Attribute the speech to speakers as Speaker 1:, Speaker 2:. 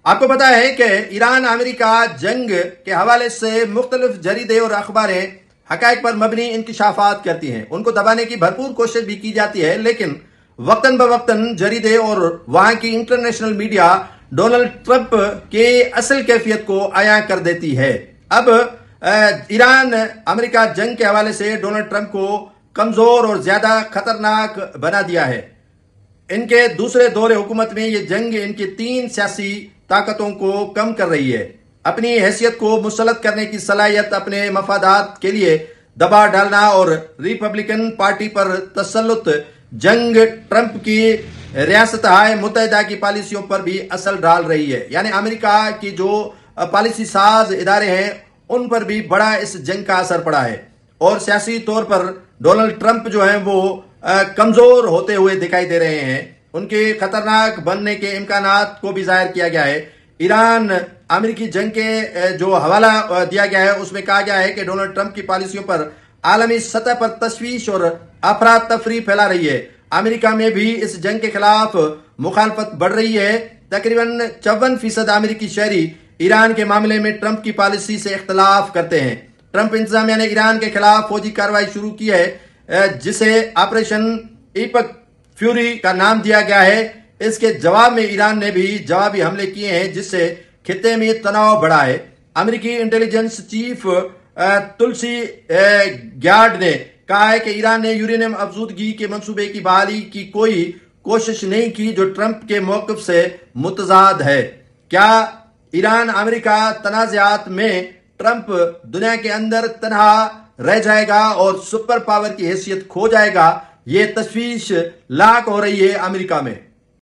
Speaker 1: آپ کو پتا ہے کہ ایران امریکہ جنگ کے حوالے سے مختلف جریدے اور اخباریں حقائق پر مبنی انکشافات کرتی ہیں. ان کو دبانے کی بھرپور کوشش بھی کی جاتی ہے، لیکن وقتاً بوقتاً جریدے اور وہاں کی انٹرنیشنل میڈیا ڈونلڈ ٹرمپ کے اصل کیفیت کو عیاں کر دیتی ہے. اب ایران امریکہ جنگ کے حوالے سے ڈونلڈ ٹرمپ کو کمزور اور زیادہ خطرناک بنا دیا ہے. ان کے دوسرے دور حکومت میں یہ جنگ ان کی 3 سیاسی طاقتوں کو کم کر رہی ہے. اپنی حیثیت کو مسلط کرنے کی صلاحیت، اپنے مفادات کے لیے دباؤ ڈالنا اور ریپبلکن پارٹی پر تسلط. جنگ ٹرمپ کی ریاستہائے متحدہ کی پالیسیوں پر بھی اثر ڈال رہی ہے. یعنی امریکہ کی جو پالیسی ساز ادارے ہیں ان پر بھی بڑا اس جنگ کا اثر پڑا ہے، اور سیاسی طور پر ڈونلڈ ٹرمپ جو ہیں وہ کمزور ہوتے ہوئے دکھائی دے رہے ہیں. ان کے خطرناک بننے کے امکانات کو بھی ظاہر کیا گیا ہے. ایران امریکی جنگ کے جو حوالہ دیا گیا ہے اس میں کہا گیا ہے کہ ڈونلڈ ٹرمپ کی پالیسیوں پر عالمی سطح پر تشویش اور افراتفری پھیلا رہی ہے. امریکہ میں بھی اس جنگ کے خلاف مخالفت بڑھ رہی ہے. تقریباً 54% امریکی شہری ایران کے معاملے میں ٹرمپ کی پالیسی سے اختلاف کرتے ہیں. ٹرمپ انتظامیہ نے ایران کے خلاف فوجی کارروائی شروع کی ہے جسے آپریشن ایپک فیوری کا نام دیا گیا ہے. اس کے جواب میں ایران نے بھی جوابی حملے کیے ہیں جس سے خطے میں تناؤ بڑھا ہے. امریکی انٹیلیجنس چیف تلسی گیارڈ نے کہا ہے کہ ایران نے یورینیم افزودگی کے منصوبے کی بحالی کی کوئی کوشش نہیں کی جو ٹرمپ کے موقف سے متضاد ہے. کیا ایران امریکہ تنازعات میں ٹرمپ دنیا کے اندر تنہا رہ جائے گا اور سپر پاور کی حیثیت کھو جائے گا؟ یہ تشویش لاحق ہو رہی ہے امریکہ میں.